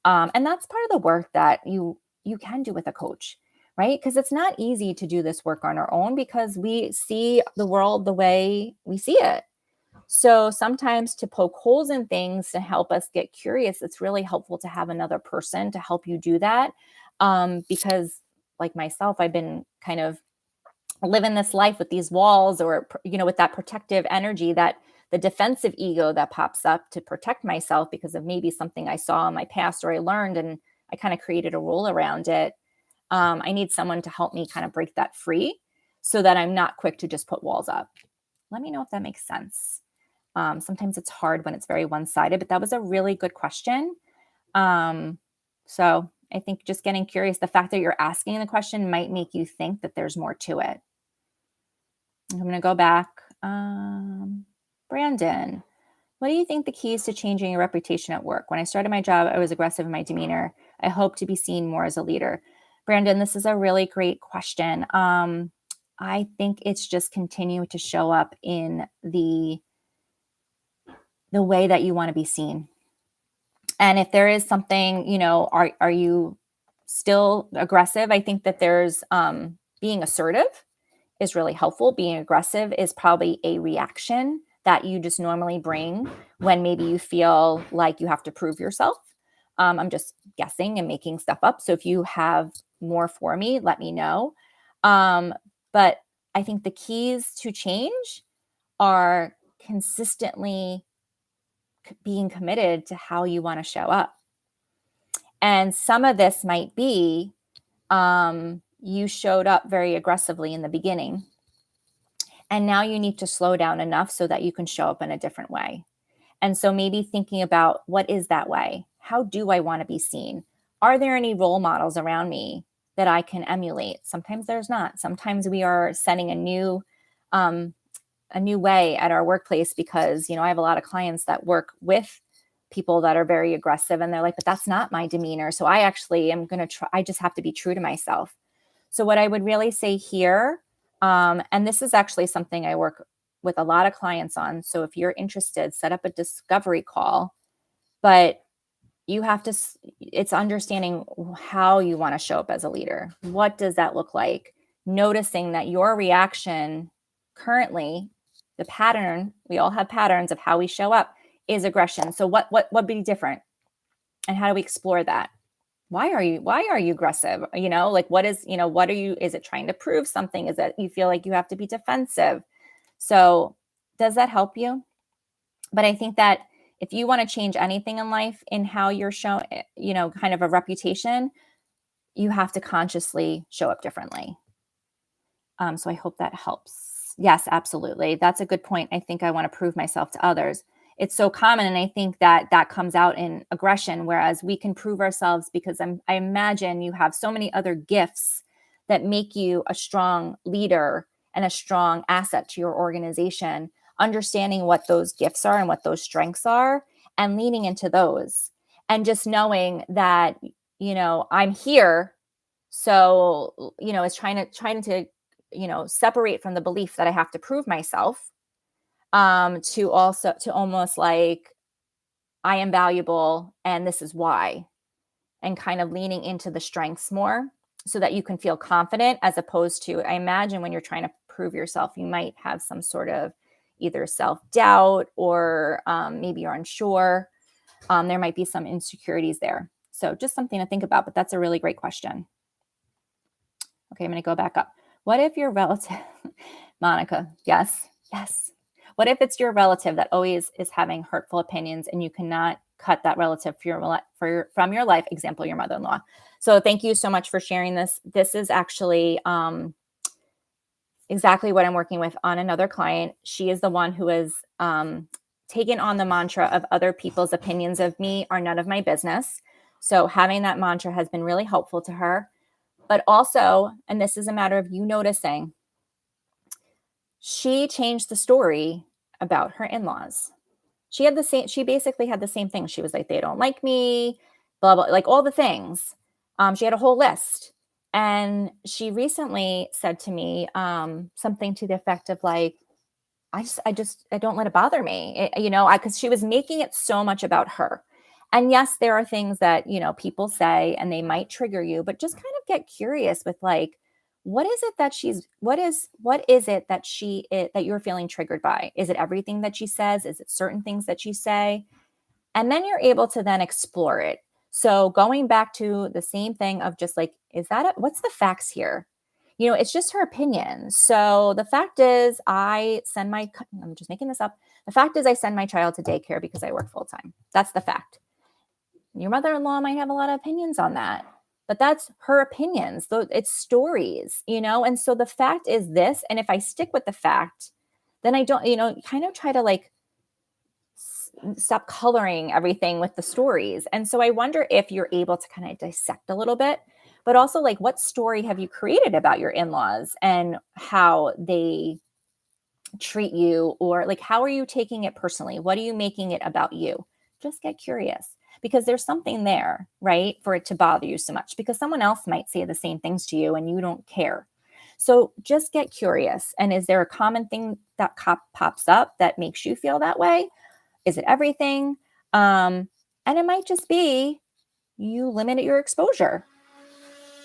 Speaker 1: And that's part of the work that you can do with a coach, right? Because it's not easy to do this work on our own because we see the world the way we see it. So sometimes to poke holes in things to help us get curious, it's really helpful to have another person to help you do that. Because like myself, I've been kind of living this life with these walls or, with that protective energy, that the defensive ego that pops up to protect myself because of maybe something I saw in my past or I learned and I kind of created a rule around it. I need someone to help me kind of break that free so that I'm not quick to just put walls up. Let me know if that makes sense. Sometimes it's hard when it's very one-sided, but that was a really good question. So I think just getting curious, the fact that you're asking the question might make you think that there's more to it. I'm going to go back. Brandon, what do you think the keys to changing your reputation at work? When I started my job, I was aggressive in my demeanor. I hope to be seen more as a leader. Brandon, this is a really great question. I think it's just continue to show up in the way that you want to be seen. And if there is something, are you still aggressive? I think that there's being assertive is really helpful. Being aggressive is probably a reaction that you just normally bring when maybe you feel like you have to prove yourself. I'm just guessing and making stuff up. So if you have more for me, let me know. But I think the keys to change are consistently being committed to how you want to show up. And some of this might be you showed up very aggressively in the beginning. And now you need to slow down enough so that you can show up in a different way. And so maybe thinking about what is that way? How do I want to be seen? Are there any role models around me that I can emulate? Sometimes there's not. Sometimes we are setting a new way at our workplace because, I have a lot of clients that work with people that are very aggressive and they're like, but that's not my demeanor. So I actually am going to try. I just have to be true to myself. So what I would really say here, and this is actually something I work with a lot of clients on. So if you're interested, set up a discovery call, but you have to, it's understanding how you want to show up as a leader. What does that look like? Noticing that your reaction currently the pattern, we all have patterns of how we show up, is aggression. So what would be different? And how do we explore that? Why are you aggressive? Like what is, what are you, is it trying to prove something? Is it you feel like you have to be defensive? So does that help you? But I think that if you want to change anything in life in how you're shown, kind of a reputation, you have to consciously show up differently. So I hope that helps. Yes, absolutely. That's a good point. I think I want to prove myself to others. It's so common. And I think that comes out in aggression, whereas we can prove ourselves because I imagine you have so many other gifts that make you a strong leader and a strong asset to your organization, understanding what those gifts are and what those strengths are and leaning into those and just knowing that, I'm here. So, it's trying to, separate from the belief that I have to prove myself, to almost like I am valuable and this is why, and kind of leaning into the strengths more so that you can feel confident, as opposed to, I imagine when you're trying to prove yourself, you might have some sort of either self-doubt or maybe you're unsure. There might be some insecurities there. So just something to think about, but that's a really great question. Okay, I'm going to go back up. What if your relative, Monica, yes. What if it's your relative that always is having hurtful opinions and you cannot cut that relative from your life? Example, your mother-in-law. So thank you so much for sharing this. This is actually exactly what I'm working with on another client. She is the one who has taken on the mantra of other people's opinions of me are none of my business. So having that mantra has been really helpful to her. But also, and this is a matter of you noticing, she changed the story about her in-laws. She basically had the same thing. She was like, they don't like me, blah, blah, like all the things. She had a whole list. And she recently said to me something to the effect of like, I don't let it bother me, because she was making it so much about her. And yes, there are things that, people say and they might trigger you, but just kind of get curious with like, what is it that you're feeling triggered by? Is it everything that she says? Is it certain things that she say? And then you're able to then explore it. So going back to the same thing of just like, what's the facts here? It's just her opinion. So the fact is I'm just making this up. The fact is I send my child to daycare because I work full time. That's the fact. Your mother-in-law might have a lot of opinions on that, but that's her opinions. It's stories, and so the fact is this. And if I stick with the fact, then I don't, kind of try to like stop coloring everything with the stories. And so I wonder if you're able to kind of dissect a little bit, but also like what story have you created about your in-laws and how they treat you, or like how are you taking it personally? What are you making it about you? Just get curious, because there's something there, right, for it to bother you so much, because someone else might say the same things to you and you don't care. So just get curious. And is there a common thing that pops up that makes you feel that way? Is it everything? And it might just be you limited your exposure,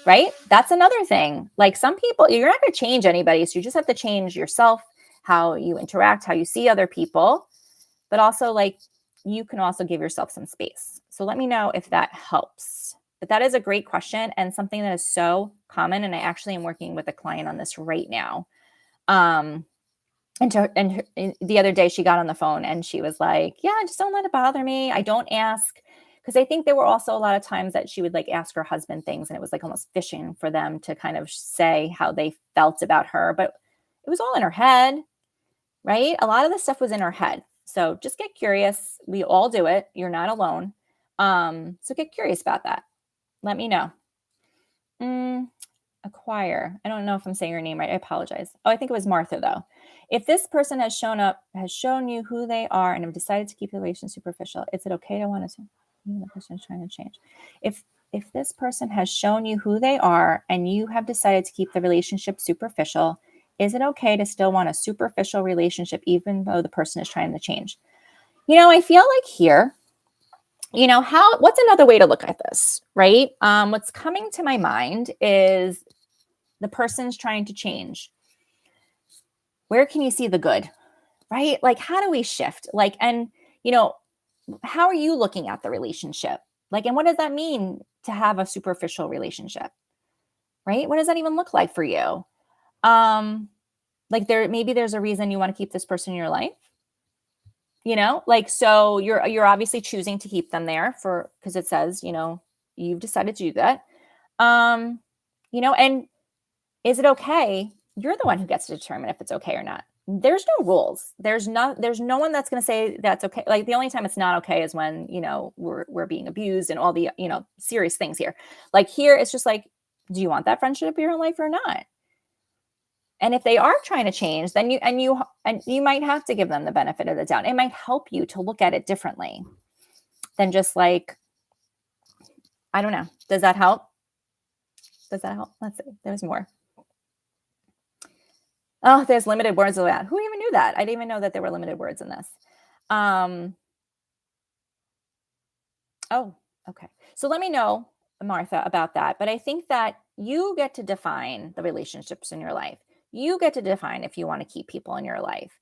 Speaker 1: right? That's another thing. Like some people, you're not going to change anybody. So you just have to change yourself, how you interact, how you see other people, but also like you can also give yourself some space. So let me know if that helps. But that is a great question and something that is so common. And I actually am working with a client on this right now. And the other day she got on the phone and she was like, yeah, just don't let it bother me. I don't ask. Because I think there were also a lot of times that she would like ask her husband things and it was like almost fishing for them to kind of say how they felt about her. But it was all in her head, right? A lot of the stuff was in her head. So just get curious. We all do it. You're not alone. So get curious about that. Let me know. Acquire. I don't know if I'm saying your name right. I apologize. Oh, I think it was Martha though. If this person has shown you who they are and have decided to keep the relation superficial, is it okay to want to? The person is trying to change. If this person has shown you who they are and you have decided to keep the relationship superficial, is it okay to still want a superficial relationship even though the person is trying to change? I feel like here, what's another way to look at this, right? What's coming to my mind is the person's trying to change. Where can you see the good? right? Like, how do we shift? Like, and, how are you looking at the relationship? Like, and what does that mean to have a superficial relationship, right? What does that even look like for you? Like maybe there's a reason you want to keep this person in your life, like, so you're obviously choosing to keep them there because it says, you've decided to do that. Um, and is it okay? You're the one who gets to determine if it's okay or not. There's no rules. There's no one that's going to say that's okay. Like the only time it's not okay is when, we're being abused and all the, serious things here. Like here, it's just like, do you want that friendship in your life or not? And if they are trying to change, then you might have to give them the benefit of the doubt. It might help you to look at it differently than just like, I don't know. Does that help? Let's see. There's more. Oh, there's limited words of that. Who even knew that? I didn't even know that there were limited words in this. Oh, okay. So let me know, Martha, about that. But I think that you get to define the relationships in your life. You get to define if you want to keep people in your life.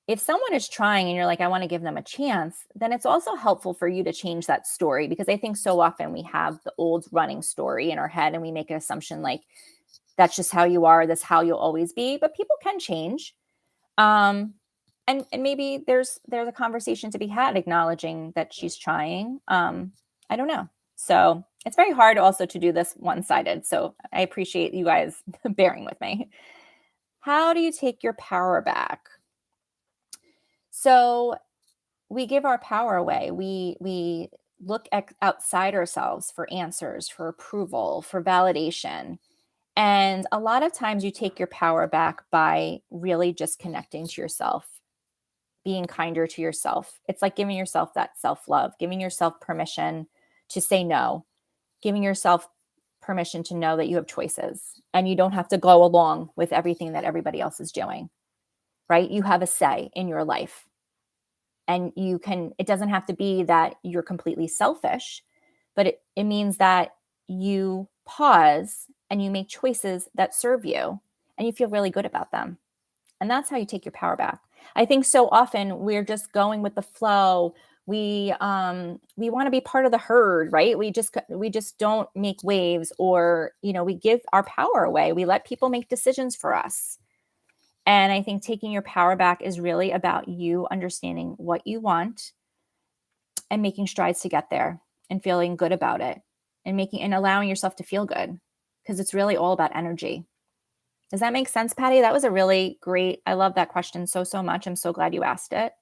Speaker 1: If someone is trying and you're like, I want to give them a chance, then it's also helpful for you to change that story, because I think so often we have the old running story in our head and we make an assumption like, that's just how you are, that's how you'll always be. But people can change. And maybe there's a conversation to be had acknowledging that she's trying. I don't know. So it's very hard also to do this one-sided. So I appreciate you guys bearing with me. How do you take your power back? So we give our power away. We look outside ourselves for answers, for approval, for validation. And a lot of times you take your power back by really just connecting to yourself, being kinder to yourself. It's like giving yourself that self-love, giving yourself permission to say no, giving yourself permission to know that you have choices and you don't have to go along with everything that everybody else is doing, right? You have a say in your life. And it doesn't have to be that you're completely selfish, but it means that you pause and you make choices that serve you and you feel really good about them. And that's how you take your power back. I think so often we're just going with the flow. We want to be part of the herd, right? We just don't make waves, or, we give our power away. We let people make decisions for us. And I think taking your power back is really about you understanding what you want and making strides to get there and feeling good about it and allowing yourself to feel good, because it's really all about energy. Does that make sense, Patty? That was a really great, I love that question so much. I'm so glad you asked it.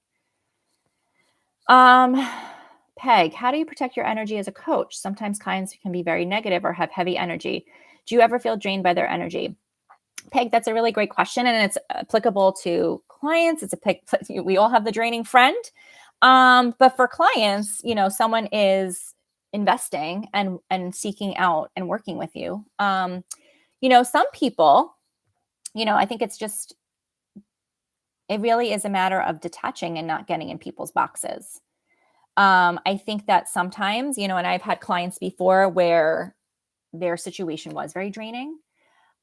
Speaker 1: Peg, how do you protect your energy as a coach? Sometimes clients can be very negative or have heavy energy. Do you ever feel drained by their energy? Peg, that's a really great question, and it's applicable to clients. We all have the draining friend. But for clients, someone is investing and seeking out and working with you. Some people, I think it really is a matter of detaching and not getting in people's boxes. I think that sometimes, and I've had clients before where their situation was very draining.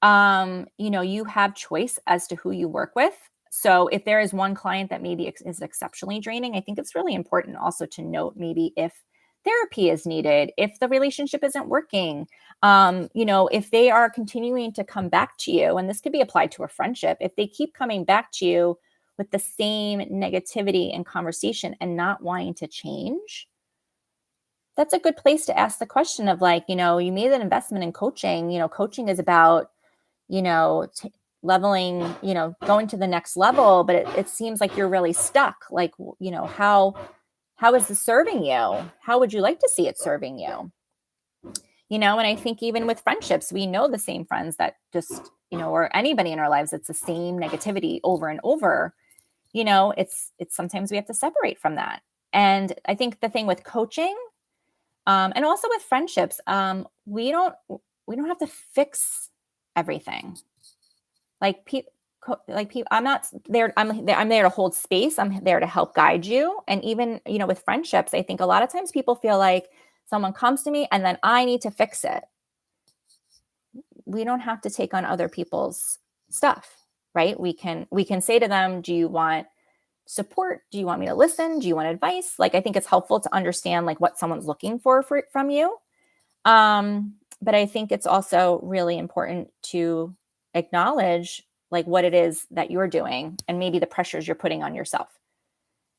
Speaker 1: You have choice as to who you work with. So if there is one client that maybe is exceptionally draining, I think it's really important also to note maybe if therapy is needed, if the relationship isn't working, if they are continuing to come back to you, and this could be applied to a friendship, if they keep coming back to you with the same negativity and conversation and not wanting to change, that's a good place to ask the question of like, you made an investment in coaching. Coaching is about, leveling, going to the next level, but it seems like you're really stuck. Like, how is this serving you? How would you like to see it serving you? And I think even with friendships, we know the same friends that just, or anybody in our lives, it's the same negativity over and over. It's sometimes we have to separate from that. And I think the thing with coaching, and also with friendships, we don't have to fix everything. I'm not there. I'm there to hold space. I'm there to help guide you. And even, with friendships, I think a lot of times people feel like someone comes to me and then I need to fix it. We don't have to take on other people's stuff, right? We can say to them, do you want support? Do you want me to listen? Do you want advice? Like, I think it's helpful to understand like what someone's looking for from you. But I think it's also really important to acknowledge like what it is that you're doing and maybe the pressures you're putting on yourself.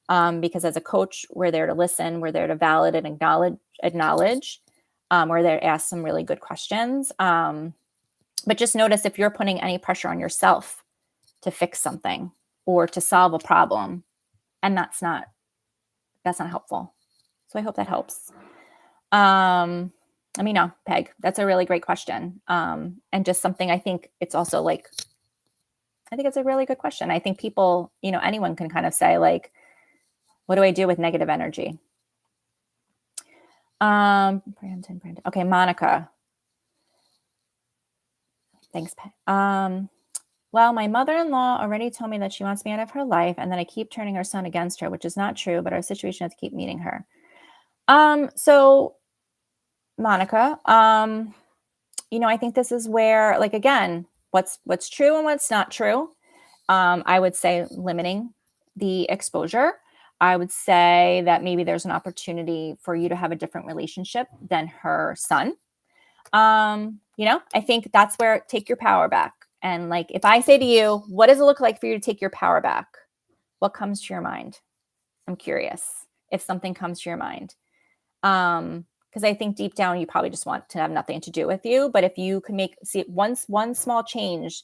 Speaker 1: Because as a coach, we're there to listen, we're there to validate and acknowledge. We're there to ask some really good questions. But just notice if you're putting any pressure on yourself to fix something or to solve a problem, and that's not helpful. So I hope that helps. Let me know, Peg. That's a really great question. And just something I think it's also like, I think it's a really good question. I think people, anyone can kind of say like, what do I do with negative energy? Brandon. Okay, Monica. Thanks, Peg. Well, my mother-in-law already told me that she wants me out of her life and that I keep turning her son against her, which is not true, but our situation has to keep meeting her. So Monica, I think this is where, like, again, what's true and what's not true. I would say limiting the exposure. I would say that maybe there's an opportunity for you to have a different relationship than her son. I think that's where take your power back. And like, if I say to you, what does it look like for you to take your power back? What comes to your mind? I'm curious if something comes to your mind. Because I think deep down, you probably just want to have nothing to do with you. But if you can see one small change,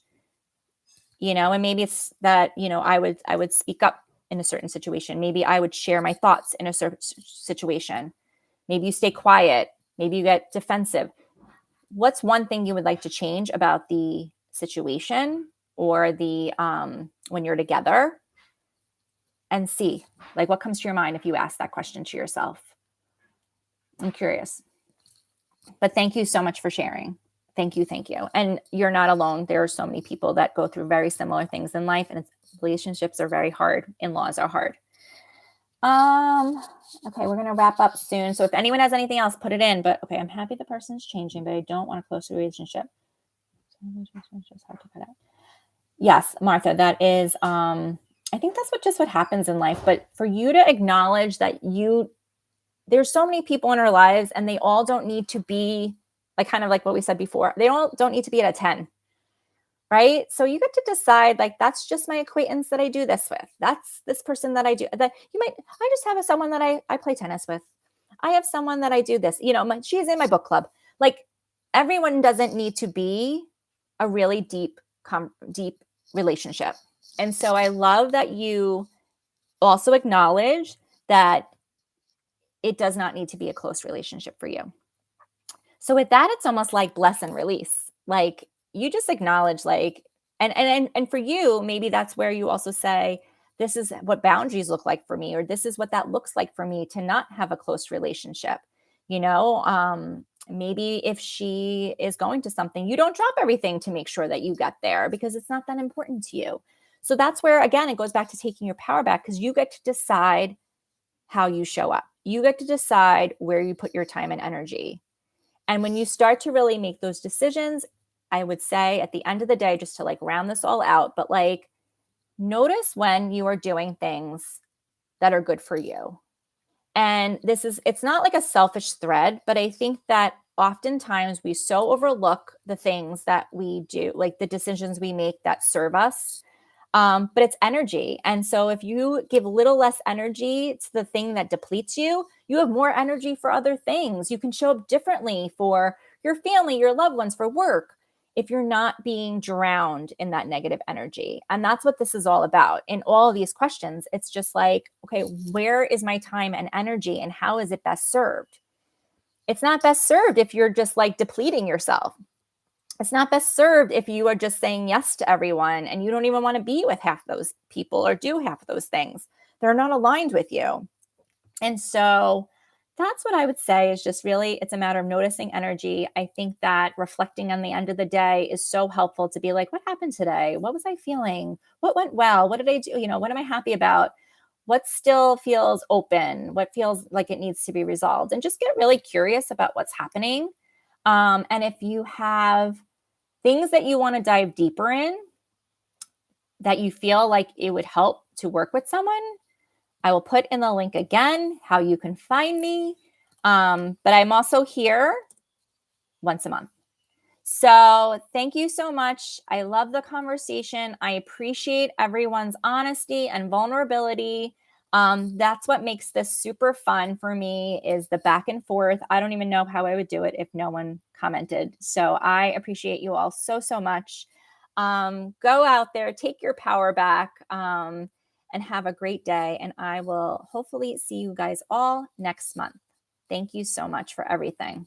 Speaker 1: and maybe it's that, I would speak up in a certain situation. Maybe I would share my thoughts in a certain situation. Maybe you stay quiet. Maybe you get defensive. What's one thing you would like to change about the situation or the when you're together? And see, like, what comes to your mind if you ask that question to yourself. I'm curious. But thank you so much for sharing. Thank you. And you're not alone. There are so many people that go through very similar things in life, and relationships are very hard. In-laws are hard. Okay, we're going to wrap up soon. So if anyone has anything else, put it in. But okay, I'm happy the person's changing, but I don't want a close relationship. Yes, Martha, that is, I think that's what happens in life. But for you to acknowledge that there's so many people in our lives and they all don't need to be like, kind of like what we said before. They don't need to be at a 10. Right? So you get to decide, like, that's just my acquaintance that I do this with. That's this person that I do that I just have someone that I play tennis with. I have someone that I do this, she's in my book club. Like, everyone doesn't need to be a really deep relationship. And so I love that you also acknowledge that it does not need to be a close relationship for you. So with that, it's almost like bless and release. Like, you just acknowledge, like, and for you, maybe that's where you also say, this is what boundaries look like for me, or this is what that looks like for me to not have a close relationship. Maybe if she is going to something, you don't drop everything to make sure that you get there because it's not that important to you. So that's where, again, it goes back to taking your power back, because you get to decide how you show up. You get to decide where you put your time and energy. And when you start to really make those decisions, I would say at the end of the day, just to like round this all out, but like, notice when you are doing things that are good for you. And it's not like a selfish thread, but I think that oftentimes we so overlook the things that we do, like the decisions we make that serve us. But it's energy. And so if you give a little less energy to the thing that depletes you, you have more energy for other things. You can show up differently for your family, your loved ones, for work, if you're not being drowned in that negative energy. And that's what this is all about. In all of these questions, it's just like, okay, where is my time and energy, and how is it best served? It's not best served if you're just like depleting yourself. It's not best served if you are just saying yes to everyone and you don't even want to be with half those people or do half of those things. They're not aligned with you. And so that's what I would say is just really, it's a matter of noticing energy. I think that reflecting on the end of the day is so helpful to be like, what happened today? What was I feeling? What went well? What did I do? What am I happy about? What still feels open? What feels like it needs to be resolved? And just get really curious about what's happening. And if you have things that you want to dive deeper in, that you feel like it would help to work with someone, I will put in the link again how you can find me. But I'm also here once a month. So thank you so much. I love the conversation. I appreciate everyone's honesty and vulnerability. That's what makes this super fun for me, is the back and forth. I don't even know how I would do it if no one commented. So I appreciate you all so, so much. Go out there, take your power back, and have a great day. And I will hopefully see you guys all next month. Thank you so much for everything.